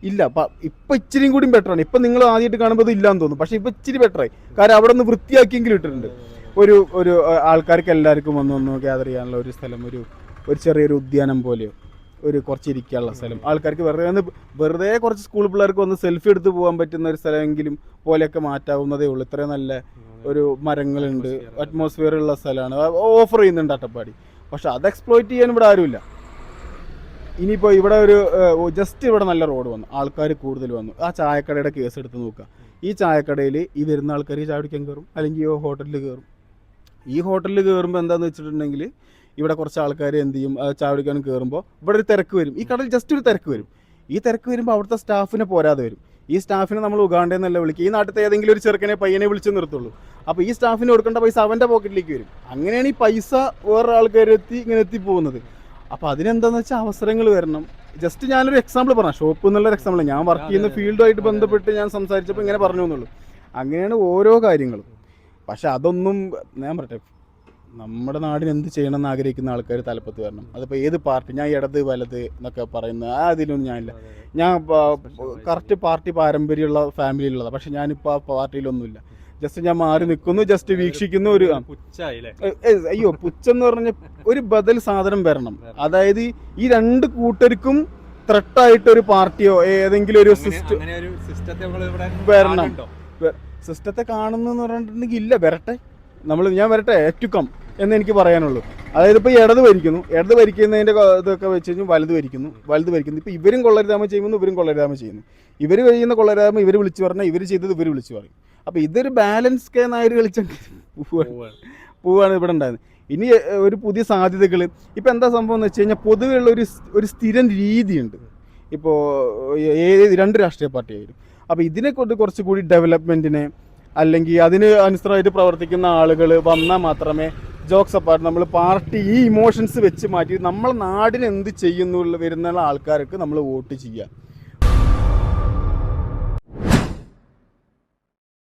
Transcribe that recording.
ഇല്ല. ഇപ്പം ഇച്ചിരിയും കൂടി ബെറ്ററാണ്. ഇപ്പം നിങ്ങൾ ആദ്യമായിട്ട് കാണുമ്പോൾ ഇത് ഇല്ലാന്ന് തോന്നും, പക്ഷേ ഇപ്പം ഇച്ചിരി ബെറ്ററായി. കാരണം അവിടെ നിന്ന് വൃത്തിയാക്കിയെങ്കിലും ഇട്ടിട്ടുണ്ട്. ഒരു ഒരു ആൾക്കാർക്ക് എല്ലാവർക്കും വന്ന് ഗ്യാദർ ചെയ്യാനുള്ള ഒരു സ്ഥലം, ഒരു ചെറിയൊരു ഉദ്യാനം പോലെയോ ഒരു കുറച്ച് ഇരിക്കാനുള്ള സ്ഥലം, ആൾക്കാർക്ക് വെറുതെ കുറച്ച് സ്കൂൾ പിള്ളേർക്ക് വന്ന് സെൽഫി എടുത്ത് പോകാൻ പറ്റുന്ന ഒരു സ്ഥലമെങ്കിലും പോലെയൊക്കെ മാറ്റാവുന്നതേ ഉള്ളൂ. ഇത്രയും നല്ല ഒരു മരങ്ങളുണ്ട്, അറ്റ്മോസ്ഫിയർ ഉള്ള സ്ഥലമാണ് ഓഫർ ചെയ്യുന്നുണ്ട് അട്ടപ്പാടി. പക്ഷെ അത് എക്സ്പ്ലോയിറ്റ് ചെയ്യാൻ ഇവിടെ ആരുമില്ല. ഇനിയിപ്പോൾ ഇവിടെ ജസ്റ്റ് ഇവിടെ നല്ല റോഡ് വന്നു, ആൾക്കാർ കൂടുതൽ വന്നു. ആ ചായക്കടയുടെ കേസ് എടുത്ത് നോക്കുക. ഈ ചായക്കടയിൽ ഈ വരുന്ന ആൾക്കാർ ചായ കുടിക്കാൻ കയറും, അല്ലെങ്കിൽ ഈ ഹോട്ടലിൽ കയറും. ഈ ഹോട്ടലിൽ കയറുമ്പോൾ എന്താണെന്ന് വെച്ചിട്ടുണ്ടെങ്കിൽ ഇവിടെ കുറച്ച് ആൾക്കാർ എന്ത് ചെയ്യും, ചായ കുടിക്കാൻ കയറുമ്പോൾ ഇവിടെ ഒരു തിരക്ക് വരും. ഈ കടയിൽ ജസ്റ്റ് ഒരു തിരക്ക് വരും. ഈ തിരക്ക് വരുമ്പോൾ അവിടുത്തെ സ്റ്റാഫിനെ പോരാതെ വരും. ഈ സ്റ്റാഫിനെ നമ്മൾ ഉഗാണ്ടെന്നല്ല വിളിക്കുക, ഈ നാട്ടിലത്തെ ഏതെങ്കിലും ഒരു ചെറുക്കനെ പയ്യനെ വിളിച്ച് നിർത്തുള്ളൂ. അപ്പോൾ ഈ സ്റ്റാഫിന് കൊടുക്കേണ്ട പൈസ അവൻ്റെ പോക്കറ്റിലേക്ക് വരും. അങ്ങനെയാണ് ഈ പൈസ വേറെ ആൾക്കാർ ഇങ്ങനെ എത്തിപ്പോകുന്നത്. അപ്പോൾ അതിനെന്താണെന്ന് വെച്ചാൽ അവസരങ്ങൾ വരണം. ജസ്റ്റ് ഞാനൊരു എക്സാമ്പിൾ പറഞ്ഞ ഷോപ്പ് എന്നുള്ളൊരു എക്സാമ്പിൾ, ഞാൻ വർക്ക് ചെയ്യുന്ന ഫീൽഡുമായിട്ട് ബന്ധപ്പെട്ട് ഞാൻ സംസാരിച്ചപ്പോൾ ഇങ്ങനെ പറഞ്ഞു എന്നുള്ളൂ. അങ്ങനെയാണ് ഓരോ കാര്യങ്ങളും. പക്ഷെ അതൊന്നും ഞാൻ പറയട്ടെ, നമ്മുടെ നാടിന് എന്ത് ചെയ്യണമെന്ന് ആഗ്രഹിക്കുന്ന ആൾക്കാർ തലപ്പത്ത് വരണം. അതിപ്പോൾ ഏത് പാർട്ടി, ഞാൻ ഇടത് വലത് എന്നൊക്കെ പറയുന്ന അതിലൊന്നും ഞാനില്ല. ഞാൻ കറക്റ്റ് പാർട്ടി പാരമ്പര്യമുള്ള ഫാമിലിയിലുള്ളതാണ്. പക്ഷെ ഞാനിപ്പോൾ ആ പാർട്ടിയിലൊന്നുമില്ല. ജസ്റ്റ് ഞാൻ മാറി നിൽക്കുന്നു, ജസ്റ്റ് വീക്ഷിക്കുന്നു. അയ്യോ പുച്ഛെന്ന് പറഞ്ഞ ഒരു ബദൽ സാധനം വരണം. അതായത് ഈ രണ്ട് കൂട്ടർക്കും ത്രെട്ടായിട്ട് ഒരു പാർട്ടിയോ ഏതെങ്കിലും ഒരു സിസ്റ്റം വരണം. സിസ്റ്റത്തെ കാണുന്നു പറഞ്ഞിട്ടുണ്ടെങ്കിൽ ഇല്ല, വരട്ടെ. ഞാൻ വരട്ടെ ഏറ്റുക്കം എന്ന് എനിക്ക് പറയാനുള്ളൂ. അതായത് ഇപ്പോൾ ഇടത് ഭരിക്കുന്നതിൻ്റെ ഇതൊക്കെ വെച്ച് കഴിഞ്ഞാൽ വലത് ഭരിക്കുന്നു. ഇപ്പോൾ ഇവരും കൊള്ളരുതാമ ചെയ്യുന്നു, ഇവരും കൊള്ളരുതാമ ചെയ്യുന്നു. ഇവർ ചെയ്യുന്ന കൊള്ളരുതാമ ഇവർ വിളിച്ചു പറഞ്ഞാൽ, ഇവർ ചെയ്തത് ഇവർ വിളിച്ചു പറയും. അപ്പോൾ ഇതൊരു ബാലൻസ് കെ നായർ കളിച്ചെങ്കിൽ പോവാണ് ഇവിടെ ഉണ്ടായത്. ഇനി ഒരു പുതിയ സാധ്യതകൾ ഇപ്പോൾ എന്താ സംഭവം എന്ന് വെച്ച് കഴിഞ്ഞാൽ, പൊതുവെയുള്ള ഒരു സ്ഥിരം രീതിയുണ്ട്. ഇപ്പോൾ രണ്ട് രാഷ്ട്രീയ പാർട്ടിയായിരുന്നു. അപ്പോൾ ഇതിനെ കൊണ്ട് കുറച്ചുകൂടി ഡെവലപ്മെൻറ്റിനെ അല്ലെങ്കിൽ അതിന് അനുസൃതമായിട്ട് പ്രവർത്തിക്കുന്ന ആളുകൾ വന്നാൽ മാത്രമേ ജോക്സ് അപ്പാർട്ട് നമ്മൾ പാർട്ടി ഈ ഇമോഷൻസ് വെച്ച് മാറ്റി നമ്മളെ നാടിന് എന്ത് ചെയ്യുന്നു വരുന്ന ആൾക്കാർക്ക് നമ്മൾ വോട്ട് ചെയ്യുക.